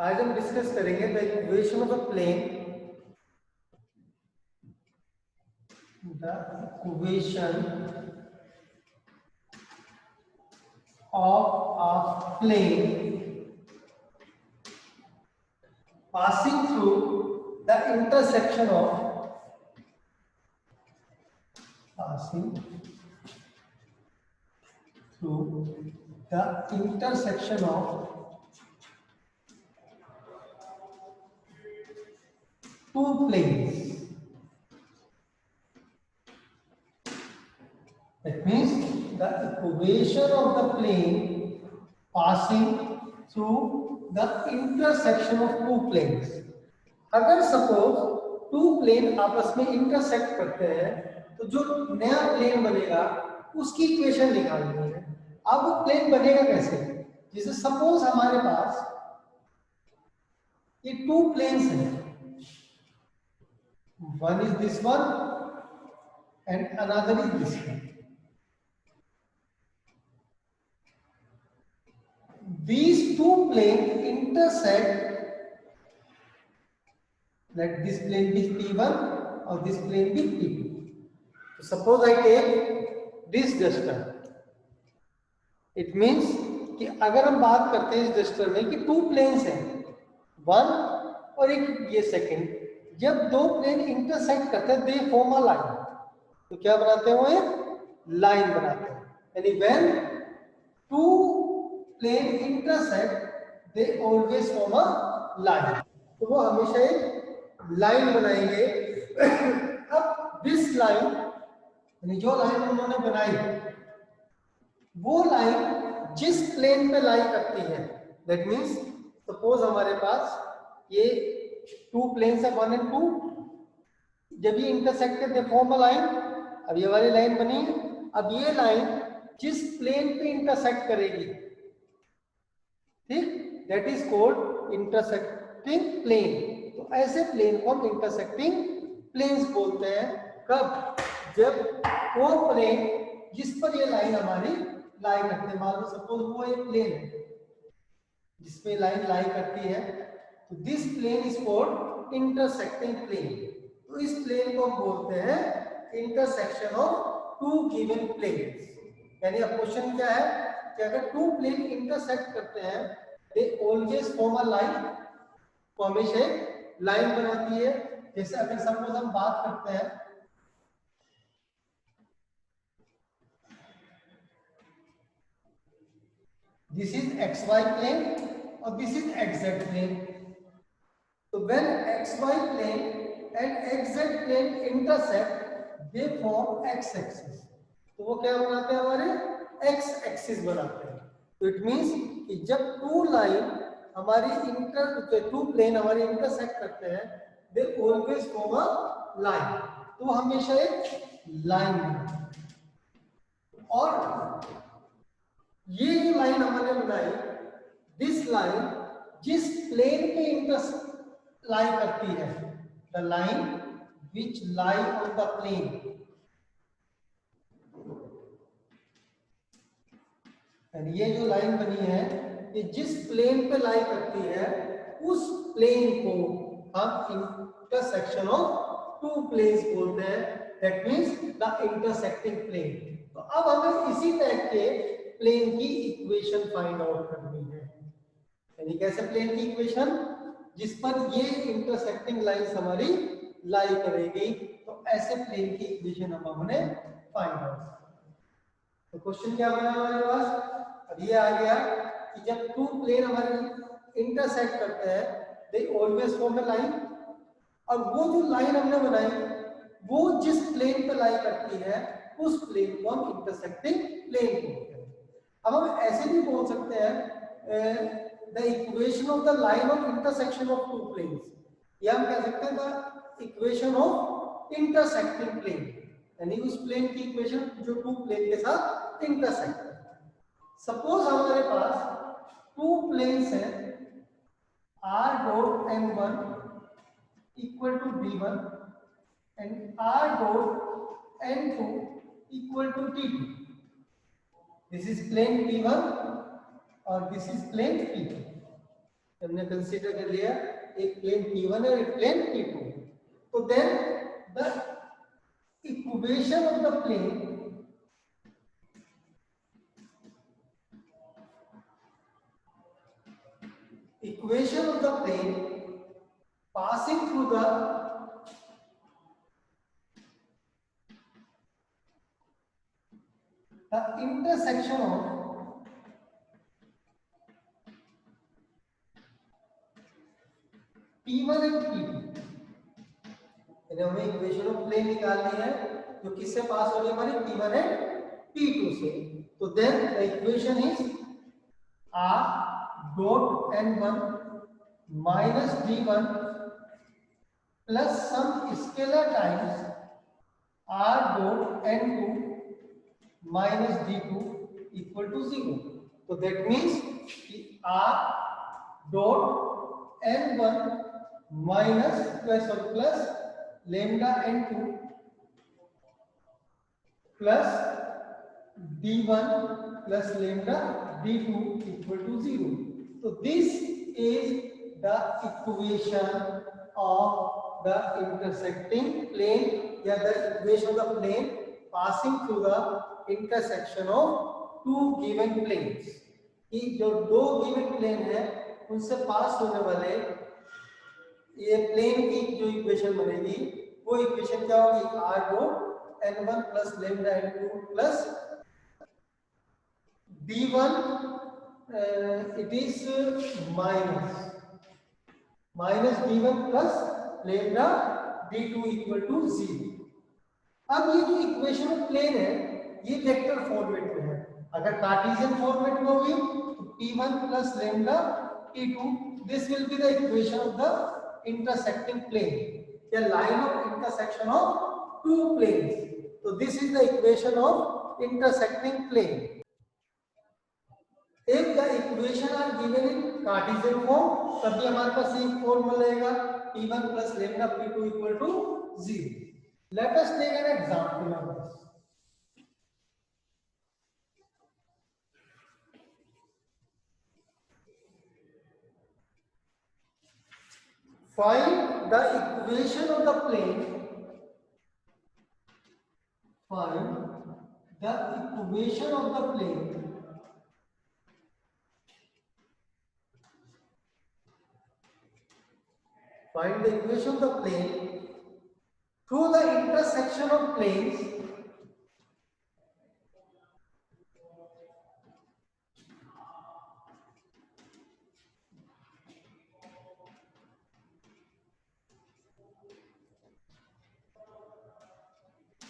आज हम डिस्कस करेंगे the equation of a plane, the equation of a plane passing through the intersection of passing through the intersection of two planes. That means the equation of the plane passing through the intersection of two planes. अगर suppose to plane आपस में intersect करते हैं तो जो नया plane बनेगा उसकी इक्वेशन निकालनी है। अब वो प्लेन बनेगा कैसे? जैसे सपोज हमारे पास ये टू प्लेन्स हैं, one is this one and another is this one. These two planes intersect. Let this plane be P1 or this plane be P2. So suppose I take this duster. It means कि अगर हम बात करते हैं इस duster में कि to planes हैं, वन और एक ये सेकंड, जब दो प्लेन इंटरसेक्ट करते हैं दे फॉर्म अ लाइन। तो क्या बनाते हैं? वो एक लाइन बनाते हैं। यानी when two plane intersect they always form a line. तो वो हमेशा एक लाइन बनाएंगे। अब दिस लाइन यानी जो लाइन उन्होंने बनाई वो लाइन जिस प्लेन पे लाई करती है, दैट मीन्स सपोज हमारे पास ये टू प्लेन्स है वन एंड टू, जब ये इंटरसेक्ट करते फॉर्म अ लाइन। अब ये वाली लाइन बनी, अब ये लाइन जिस प्लेन पे इंटरसेक्ट करेगी, ठीक, that is called intersecting plane. तो ऐसे प्लेन को हम इंटरसेक्टिंग प्लेन्स बोलते हैं। कब? जब वो प्लेन जिस पर ये लाइन हमारी लाई करते हैं, मान लो सपोज वो एक प्लेन है जिसमें लाइन लाई करती है, तो this plane is called intersecting plane. तो इस प्लेन को हम बोलते हैं intersection of two given planes. यानी अब क्वेश्चन क्या है कि अगर टू प्लेन इंटरसेक्ट करते हैं दे ऑलवेज फॉर्म अ लाइन, तो हमेशा लाइन बनाती है। जैसे अगर सपोज हम बात करते हैं दिस इज XY प्लेन और दिस इज XZ प्लेन। तो when XY plane and XZ plane intersect they form X axis. तो वो क्या बनाते हैं? हमारे X एक्सिस बनाते हैं। तो इट मींस कि जब टू लाइन हमारी टू प्लेन हमारी इंटरसेक्ट करते हैं दे ऑलवेज फॉर्म अ लाइन। तो हमेशा एक लाइन बनाते हैं। और ये जो लाइन हमने बनाई, दिस लाइन जिस प्लेन पे इंटरसेक्ट लाई करती है, the line which lie on the plane, ये जो लाइन बनी है ये जिस प्लेन पे लाई करती है उस प्लेन को हम इंटरसेक्शन ऑफ टू प्लेन्स बोलते हैं। That means the intersecting plane. तो अब हमें इसी टाइप के प्लेन की इक्वेशन फाइंड आउट करनी है। यानी कैसे प्लेन की इक्वेशन? जिस पर ये इंटरसेक्टिंग लाइंस हमारी लाई करेगी, तो ऐसे प्लेन की इक्वेशन हम हमने फाइंड आउट। तो क्वेश्चन क्या बना हमारे पास? अब ये आ गया कि जब टू प्लेन हमारे इंटरसेक्ट करते हैं दे ऑलवेज फॉर्म अ लाइन। और वो जो लाइन हमने बनाई वो जिस प्लेन पे लाई करती है उस प्लेन को हम इंटरसेक्टिंग प्लेन बोलते हैं। अब हम ऐसे भी बोल सकते हैं the equation of the line of intersection of two planes, या हम कह सकते हैं the equation of intersecting plane. यानी उस प्लेन की इक्वेशन जो टू प्लेन के साथ इंटरसेक्ट है। सपोज हमारे पास टू प्लेन्स हैं r dot m1 equal to d1 and r dot n2 equal to d2। This is plane p1 और दिस इज प्लेन p2। हमने कंसीडर कर लिया एक प्लेन P1 और एक प्लेन P2. तो then the equation of the plane passing through the intersection of P1 and P2. हमें equation of plane निकालनी है जो किससे पास हो रही है हमारी P1 एंड P2 से. तो then the equation is R dot N1 minus D1 plus some scalar times R dot N2 minus D2 equal to 0. So that means R dot N1 minus plus lambda N2 plus D1 plus lambda D2 equal to 0. So this is the equation of the intersecting plane या the equation of the plane passing through the intersection of two given planes. कि जो दो given plane है उनसे पास होने वाले ये plane की जो इक्वेशन बनेगी वो इक्वेशन क्या होगी R dot N1 plus lambda N2 plus D1 it is minus D1 plus lambda D2 equal to 0. अब ये जो इक्वेशन ऑफ प्लेन है ये वेक्टर फॉर्मेट में है. अगर कार्टेशियन फॉर्मेट में होगी तो P1 plus lambda P2 this will be the equation of the intersecting plane या line of intersection of two planes. So this is the equation of intersecting plane. If the equation are given in Cartesian form, तभी हमारे पास एक formula रहेगा P1 plus lambda P2 equal to 0. Let us take an example of this. Find the equation of the plane. Find the equation of the plane. Find the equation of the plane through the intersection of planes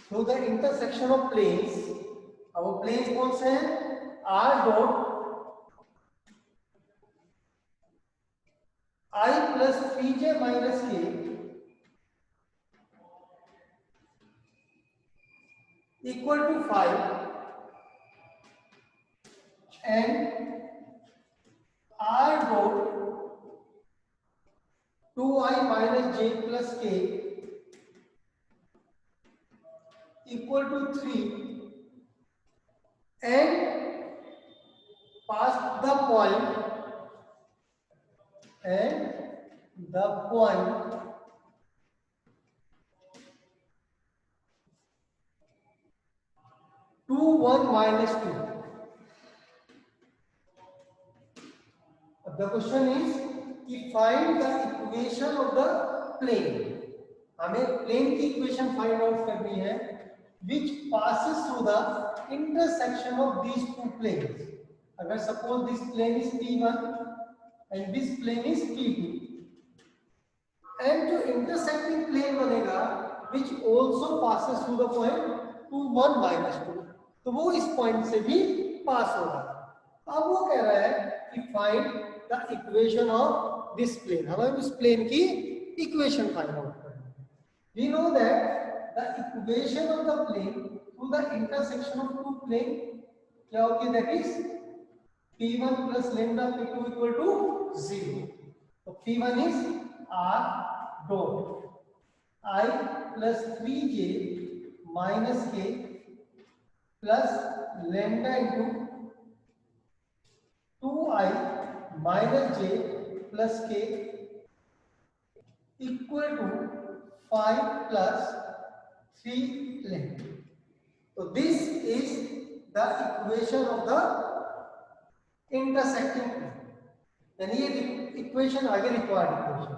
through the intersection of planes. अब planes कौन से हैं? R dot I plus 3j minus k equal to 5 and R dot 2i minus j plus k equal to 3 and pass the point and the point 2 1 minus 2. The question is कि find the equation of the plane. हमें plane की equation find out करनी है which passes through the intersection of these two planes. अगर suppose this plane is P1 and this plane is P2 and जो intersecting plane बनेगा which also passes through the point 2 1 minus 2 तो वो इस point से भी पास होगा. अब वो कह रहा है कि find the equation of this plane. हमें उस प्लेन की इक्वेशन फाइंड आउट करना है. We know that the equation of the plane through the intersection of two plane क्या होगी? That is P1 plus lambda P2 equal to 0. So P1 is R dot I plus 3j minus k plus lambda into 2i minus j plus k equal to 5 plus 3 length. तो this is the equation of the intersecting plane, यानी ये equation आगे required equation.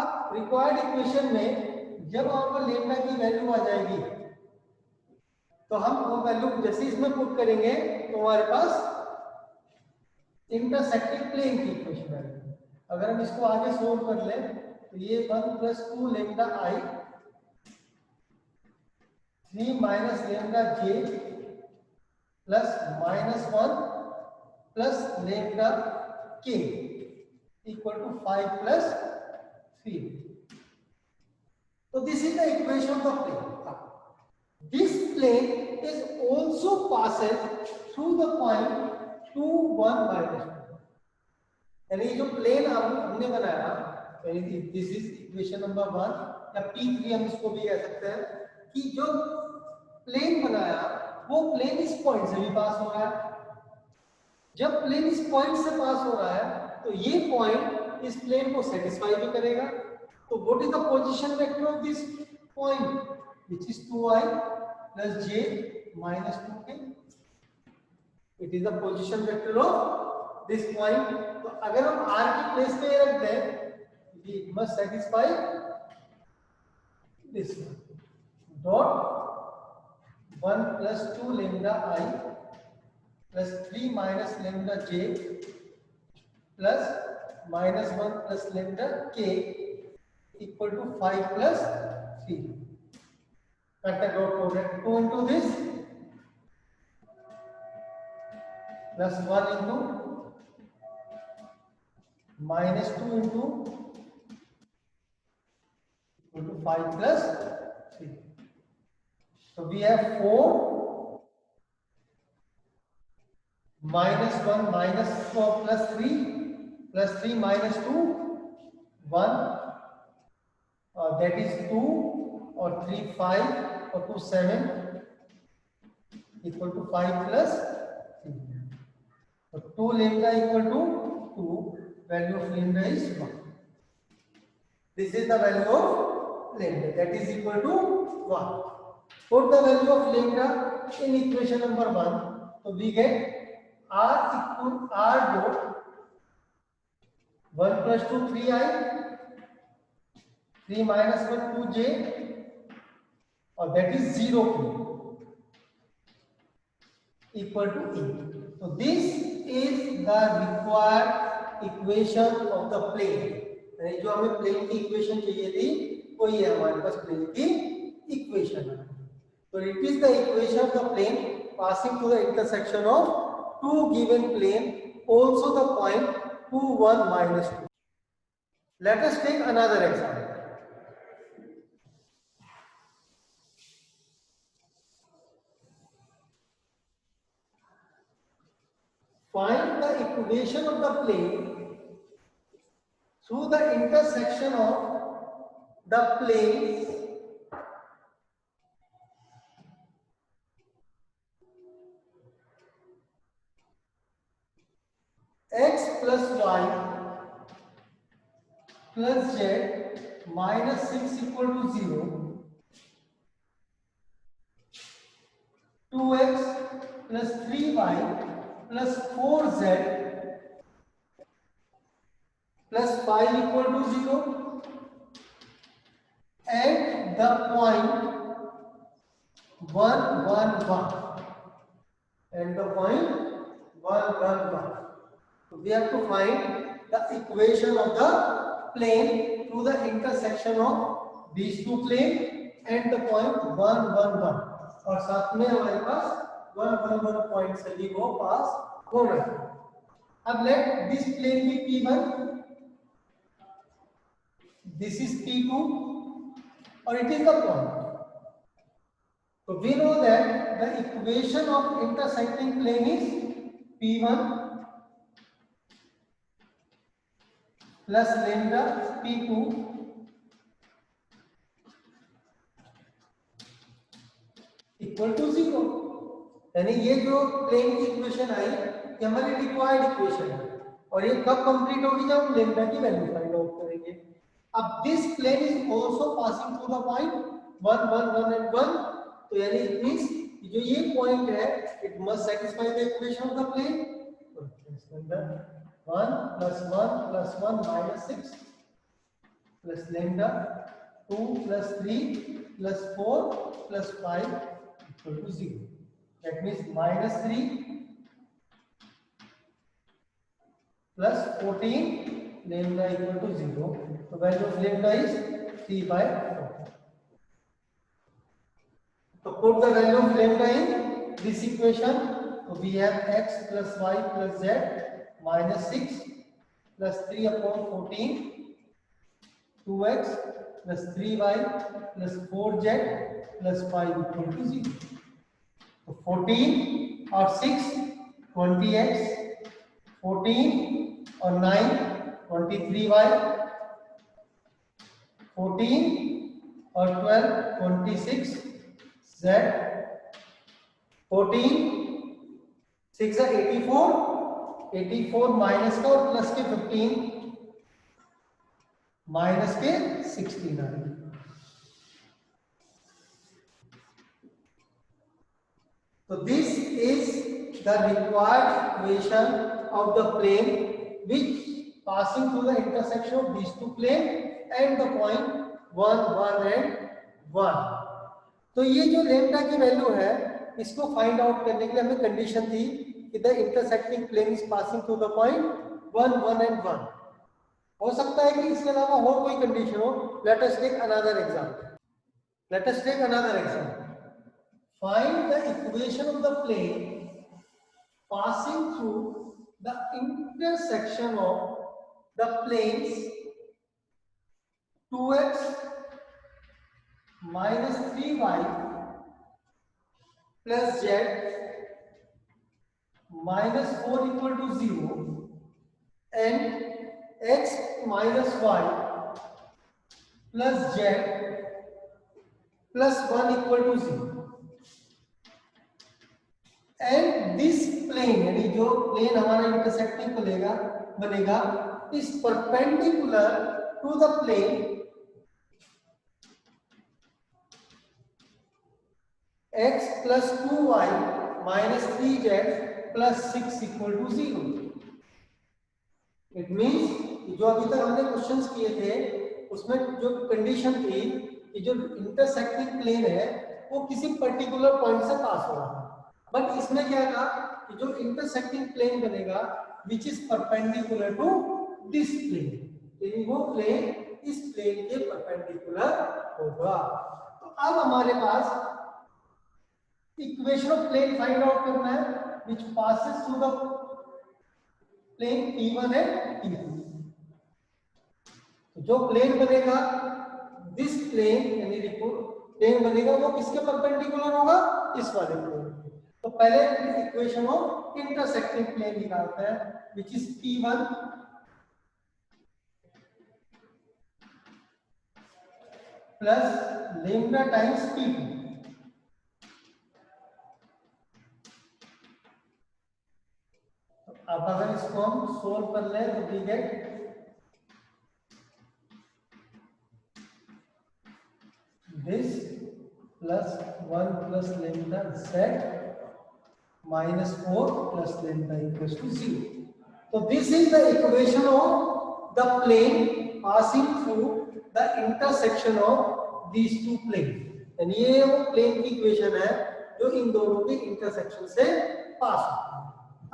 अब required equation में जब वहां पर lambda की वैल्यू आ जाएगी तो हम वो वैल्यू जैसे इसमें पुट करेंगे तो हमारे पास इंटरसेक्टिंग प्लेन की इक्वेशन आएगी। अगर हम इसको आगे सोल्व कर लें तो ये 1 plus 2 lambda i 3 minus lambda j plus minus 1 plus lambda k equal to 5 plus 3। So this is the equation of the plane. This plane is also passes through the point 2 1 minus 2. यानी जो plane हमने बनाया, this is equation number 1 या P3 हम इसको भी कह सकते हैं कि जो प्लेन बनाया वो प्लेन इस पॉइंट से भी पास हो रहा है। जब प्लेन इस पॉइंट से पास हो रहा है तो ये पॉइंट इस प्लेन को सेटिस्फाई भी करेगा। तो what is the position vector of this point, which is 2i plus j minus 2k। It is the position vector of this point. तो अगर हम r की प्लेस पे रख दें, it must satisfy this dot 1 plus 2 lambda i plus 3 minus lambda j plus minus 1 plus lambda k equal to 5 plus 3. Cut the dot product 2 into this plus 1 into minus 2 into equal to 5 plus 3. So we have 4 minus 1 minus 4 plus 3 minus 2 1 that is 2 or 3 5 or 2 7 equal to 5 plus 3. So 2 lambda equal to 2, value of lambda is 1. This is the value of lambda, that is equal to 1. Put the value of lambda in equation number 1, so we get r equal r dot 1 plus 2 3i 3 minus 1 2j और that is 0 equal to e. So this is the required equation of the plane. यानी जो हमें plane की equation चाहिए थी वो ये हमारे पास प्लेन की इक्वेशन है। So it is the equation of the plane passing through the intersection of two given plane, also the point 2 1 minus 2. Let us take another example. Find the equation of the plane through the intersection of the planes x plus y plus z minus 6 equal to 0, 2x plus 3y plus 4z plus 5 equal to 0 at the point 1 1 1 and the point 1 1 1. So we have to find the equation of the plane through the intersection of these two planes and the point 1 1 1 और साथ में हमारे पास 1 1 1 point से भी वो पास होना है। अब let this plane be P1, this is P2 और it is the point. So we know that the equation of intersecting plane is P1 plus lambda P2 equal to 0। यानी ये जो प्लेन की इक्वेशन आई ये हमारी रिक्वायर्ड इक्वेशन है और ये कब कंप्लीट होगी, जब हम लेम्डा की वैल्यू फाइंड आउट करेंगे। अब this plane is also passing through the point 1 1 1 and 1, तो यानी इट मींस जो ये पॉइंट है it must satisfy the equation of the plane. तो इसके अंदर 1 + 1 - 6 plus lambda 2 plus 3 plus 4 plus 5 equal to 0. That means -3 plus 14 lambda equal to 0. So value of lambda is 3/4. So put the value of lambda in this equation. So we have x plus y plus z -6 plus 3/14 2x plus 3y plus 4z plus 5 equal to 0. So 14 or 6 20x, 14 or 9 23y, 14 or 12 26z, 14 6 are 84, 84 minus का और plus के 15 minus के 69। So this is the required equation of the plane which passing through the intersection of these two planes and the point 1 1 and 1। तो ये जो lambda की value है इसको फाइंड आउट करने के लिए हमें कंडीशन थी कि the intersecting plane is passing through the point 1 1 and 1। हो सकता है कि इसके अलावा और कोई कंडीशन हो। Let us take another example. Find the equation of the plane passing through the intersection of the planes 2x minus 3y plus z minus 4 equal to 0 and x minus y plus z plus 1 equal to 0 and this plane यानी जो plane हमारा intersecting बनेगा इस perpendicular to the plane x plus 2y minus 3z plus 6 equal to 0। It means जो अभी तक हमने questions किए थे उसमें जो कंडीशन थी कि जो इंटरसेक्टिंग प्लेन है वो किसी पर्टिकुलर पॉइंट से पास हो रहा है, बट इसमें क्या कहा कि जो इंटरसेक्टिंग प्लेन बनेगा which is perpendicular to this plane, यानी वो प्लेन इस प्लेन के परपेंडिकुलर होगा। तो अब हमारे पास equation of plane find out करना है which passes through the plane P1 and P2। तो जो प्लेन बनेगा दिस प्लेन यानी प्लेन बनेगा वो किसके परपेंडिकुलर होगा, इस वाले प्लेन। तो पहले इक्वेशन ऑफ इंटरसेक्टिंग प्लेन निकालते हैं which is P1 plus lambda times P2। अब अगर इसको हम सोल्व कर लें तो we gate this plus 1 plus lambda z minus 4 plus lambda equals to 0। So this is the equation of the plane passing through the intersection of these two planes। यानी ये वो प्लेन की इक्वेशन है जो इन दोनों के इंटरसेक्शन से पास होती है।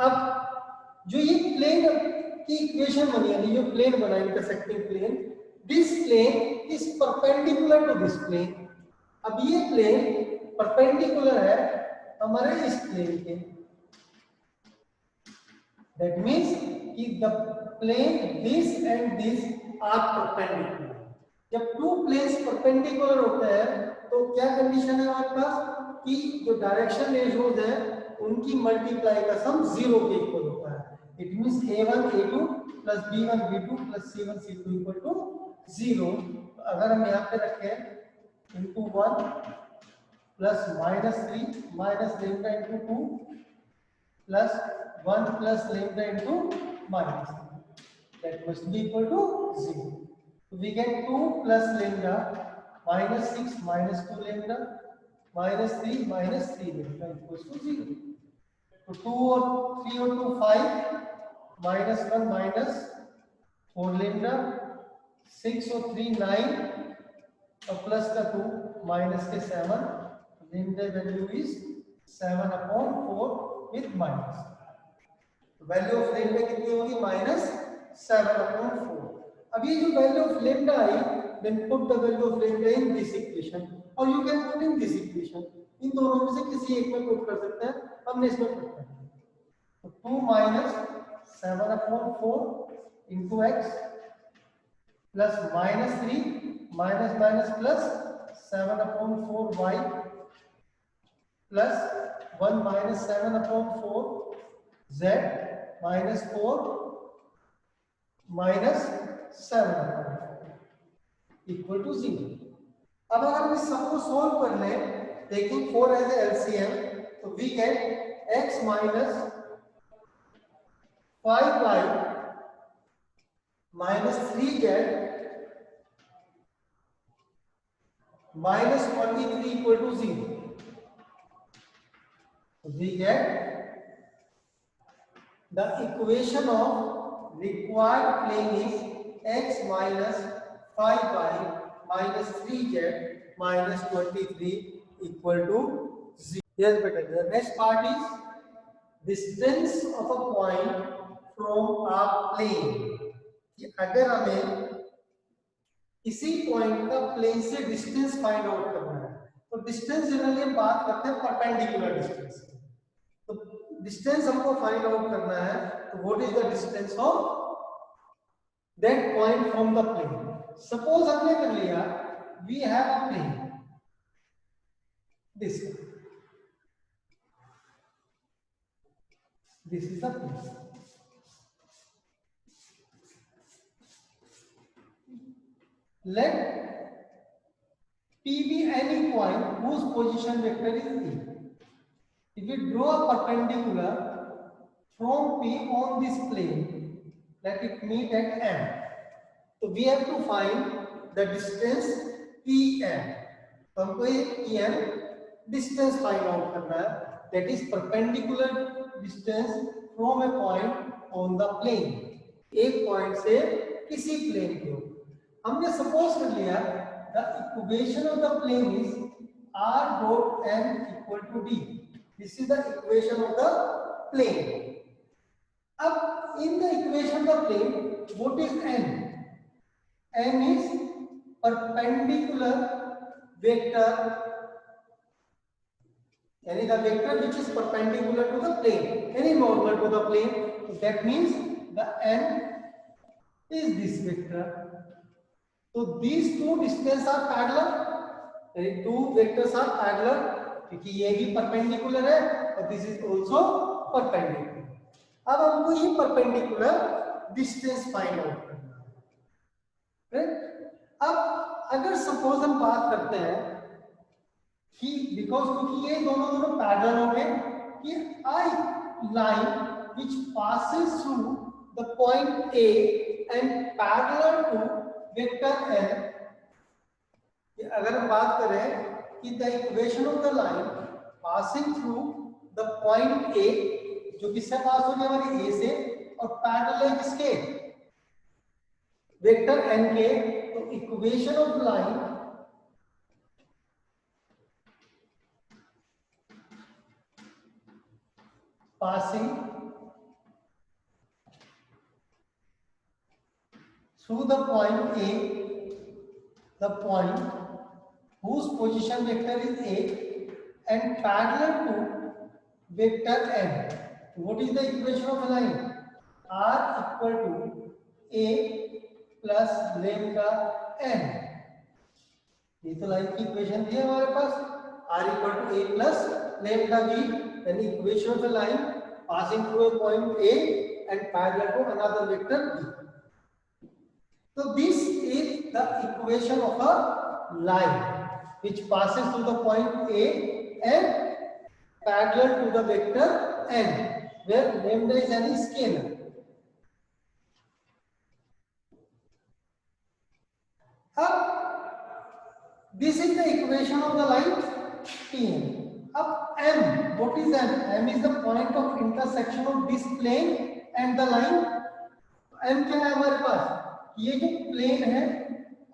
अब जो ये प्लेन की इक्वेशन बनी यानी जो प्लेन बना intersecting plane, this plane is perpendicular to this plane. अब ये प्लेन परपेंडिकुलर है हमारे इस प्लेन के, दैट मींस कि the plane this and this are perpendicular. जब टू प्लेन्स परपेंडिकुलर होते हैं तो क्या कंडीशन है हमारे पास कि जो डायरेक्शन रेशियोज है उनकी मल्टीप्लाई का सम 0 के इक्वल होता है। It means a1 a2 plus b1 b2 plus c1 c2 equal to 0। अगर हम यहाँ पे रखें into 1 plus -3 minus lambda into 2 plus 1 plus lambda into -3। that must be equal to 0. So we get 2 plus lambda minus 6 minus 2 lambda minus 3 minus 3 lambda equals to 0. So 2 और 3 और 2 5 minus 1 minus 4 lambda 6 और 3 9 और plus का 2 minus के 7 lambda value is 7 upon 4 with minus. Value of lambda कितनी होगी minus 7 upon 4. अब ये जो value of lambda I then put the value of lambda in this equation or you can put in this equation. इन दोनों में से किसी एक में पुट कर सकते हैं. हमने इसमें पुट कर दिया. तो 2 minus 7 upon 4 into x plus minus 3 minus minus plus 7 upon 4y plus 1 minus 7 upon 4 z minus 4 minus 7 upon 4 equal to 0. अब अगर हम इस सबको सोल्व कर लें taking 4 as a LCM तो we get x minus 5y minus 3z minus 23 equal to 0. We get the equation of required plane is x minus 5y minus 3z minus 23 equal to 0. Yes, better. The next part is distance of a point from a plane. कि अगर हमें इसी point का plane से distance find out करना है तो distance generally हम बात करते हैं परपेंडिकुलर डिस्टेंस. तो डिस्टेंस हमको फाइंड आउट करना है तो what is the distance of that point from the plane. Suppose हमने कर लिया we have a plane this is the plane. Let P be any point whose position vector is P. If we draw a perpendicular from P on this plane, let it meet at M. So we have to find the distance PM. तो हमको ये PM distance find out करना है. That is perpendicular distance from a point on the plane. एक point से किसी plane की ओर. हमने सपोज कर लिया the equation of the plane is r dot n equal to d. This is the equation of the plane. अब in the equation of the plane what is n? n is perpendicular vector यानी the vector which is perpendicular to the plane यानी normal to the plane. That means the n is this vector. So these two distance are parallel. यानी two vectors are parallel क्योंकि ये भी perpendicular है और this is also perpendicular. अब हमको ये perpendicular distance find out करना है. अब अगर suppose हम बात करते हैं कि because क्योंकि ये दोनों parallel हो गए कि I line which passes through the point A and parallel to vector n. अगर हम बात करें कि the equation of the line passing through the point A जो किससे पास हो गया हमारी ए से और पैरेलल है किसके वेक्टर n के. तो equation of line passing through the point A, the point whose position vector is A and parallel to vector n. What is the equation of a line? R equal to A plus lambda n. ये तो line की equation थी हमारे पास. R equal to A plus lambda b, यानी equation of a line passing through a point A and parallel to another vector b. So this is the equation of a line which passes through the point A and parallel to the vector n, where lambda is any scalar. अब this is the equation of the line PN. अब M, what is M? M is the point of intersection of this plane and the line. M क्या है हमारे पास? ये जो plane है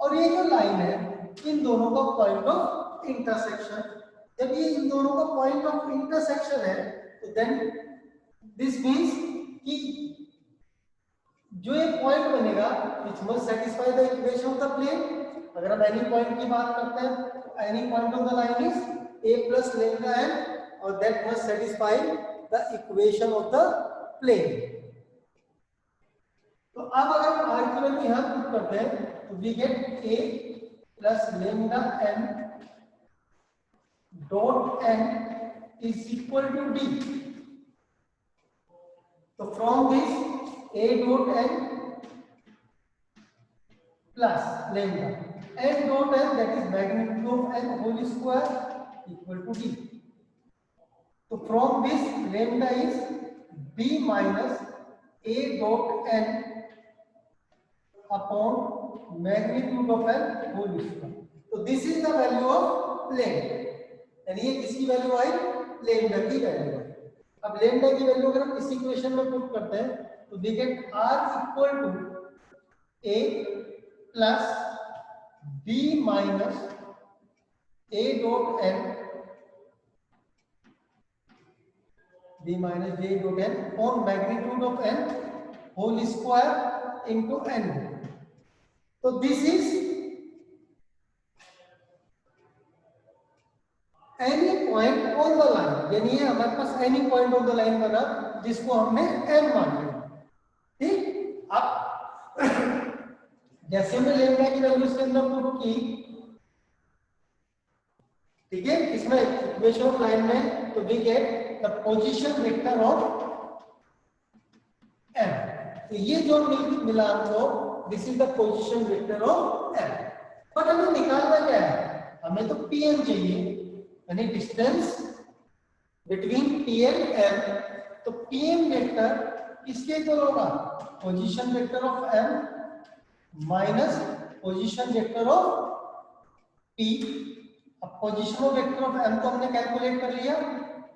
और ये जो लाइन है, इन दोनों का पॉइंट ऑफ इंटरसेक्शन. जब ये इन दोनों का पॉइंट ऑफ इंटरसेक्शन है, तो देन दिस मीन्स कि जो ये पॉइंट बनेगा which must satisfy the equation of the plane. अगर हम एनी पॉइंट की बात करते हैं तो any point of the line is a plus lambda n और that must satisfy the equation of the plane. तो अब अगर हम r की वैल्यू यहां पुट करते हैं तो we get a plus lambda n dot n is equal to d. तो from this a dot n plus lambda n dot n, that is magnitude of n whole square, equal to d. So from this lambda is b minus a dot n upon magnitude of n whole square. So this is the value of lambda. यानी ये किसकी value आई? lambda की value है. अब lambda की value अगर हम इस इक्वेशन में पुट करते हैं तो we get r equal to a plus b minus a dot n, b minus a dot n on magnitude of n whole square into n. So this is any point on the line. यानी ये हमारे पास any point on the line बना जिसको हमने m मान लिया. ठीक. अब जैसे हमने लेम्डा की वैल्यू इसके अंदर पुट की, ठीक है, इसमें इक्वेशन ऑफ लाइन में, तो we get the position vector of m. तो ये जो मिलान को, this is the position vector of m. But हमें निकालना क्या है? हमें तो pn चाहिए, यानी distance between p and m. तो pm वेक्टर किसके इक्वल होगा? Position vector of m minus position vector of p. अब position of vector of m को हमने कैलकुलेट कर लिया,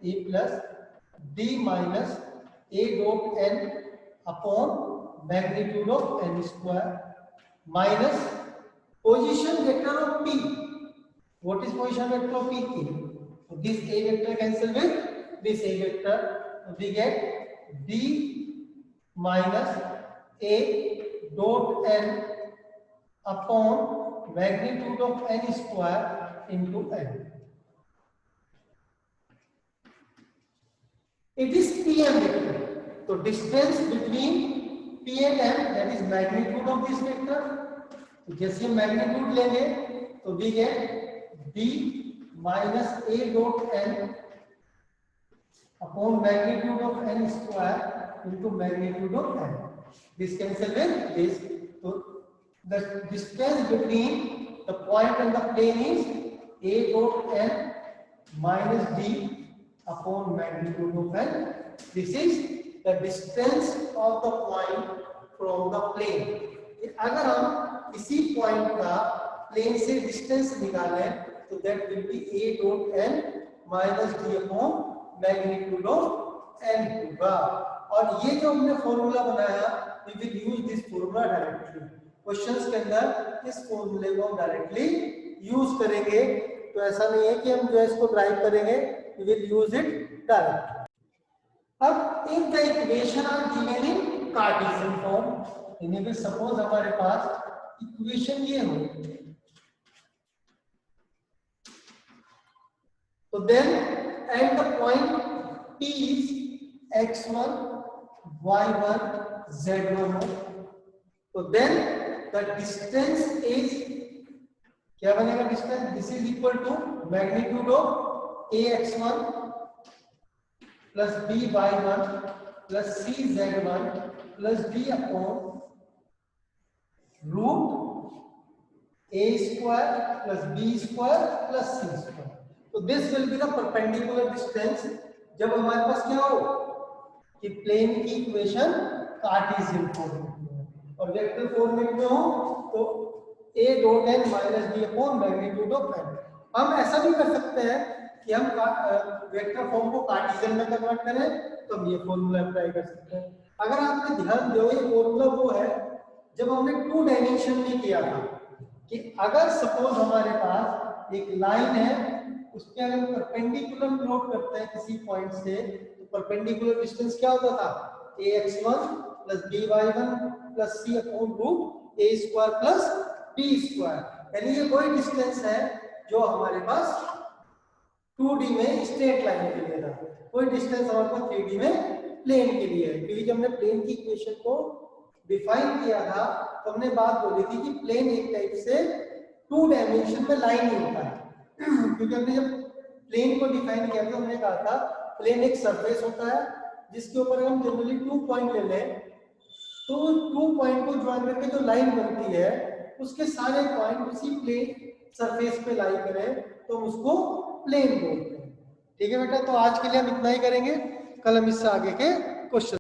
a plus d minus a dot n upon magnitude of n square minus position vector of p. What is position vector of p? a. so this a vector cancel with this a vector, we get d minus a dot n upon magnitude of n square into n. It is pm vector. So distance between p and m, that is magnitude of this vector. तो जैसे magnitude लेंगे तो we get d minus a dot n upon magnitude of n square into magnitude of n. This cancel with this. So the distance between the point and the plane is a dot n minus d upon magnitude of n. This is the distance of the point from the plane. अगर हम इसी point का plane से distance निकालें तो that will be a dot n minus d upon magnitude of n होगा. और ये जो हमने फॉर्मूला बनाया, we will use this formula directly. Questions के अंदर इस फॉर्मूले को हम डायरेक्टली यूज करेंगे. तो ऐसा नहीं है कि हम जो है इसको ड्राइव करेंगे, we will use it directly. अब in the equation are given in cartesian form. इन्हें सपोज हमारे पास इक्वेशन ये हो, तो then at the point P is x1 y1 z1 हो, तो देन द डिस्टेंस इज क्या बनेगा? Distance this is equal to magnitude of ax1 plus by1 plus cz1 plus d upon root a square plus b square plus c square. तो this will be the perpendicular distance जब हमारे पास क्या हो कि plane की equation Cartesian format में और vector format में हो. तो a dot n minus d upon magnitude of n। हम ऐसा भी कर सकते हैं कि हम वेक्टर फॉर्म को कार्टेशियन में कन्वर्ट करें, तो हम ये फॉर्मूला अप्लाई कर सकते हैं। अगर आपने ध्यान दिया ये फॉर्मूला वो है जब हमने 2 डायमेंशन में किया था कि अगर सपोज हमारे पास एक लाइन है, उसके अगर हम परपेंडिकुलर प्लॉट करते हैं किसी पॉइंट से, तो परपेंडिकुलर डिस्टेंस क्या होता था, ax1 plus by1 plus c upon root a square plus b square. यानी ये वही डिस्टेंस है जो हमारे पास 2D में स्ट्रेट लाइन के लिए था, वही डिस्टेंस हमारे पास 3D में प्लेन के लिए है। क्योंकि जब हमने प्लेन की इक्वेशन को डिफाइन किया था तो हमने बात बोली थी कि प्लेन एक टाइप से 2 डायमेंशन में लाइन ही होता है। क्योंकि हमने जब प्लेन को डिफाइन किया था हमने कहा था प्लेन एक सरफेस होता है जिसके ऊपर हम जनरली 2 पॉइंट ले लें, तो 2 पॉइंट को ज्वाइन करके जो लाइन बनती है उसके सारे पॉइंट उसी प्लेन सरफेस पे लाई करें तो हम उसको प्लेन बोलते हैं। ठीक है बेटा, तो आज के लिए हम इतना ही करेंगे, कल हम इससे आगे के क्वेश्चन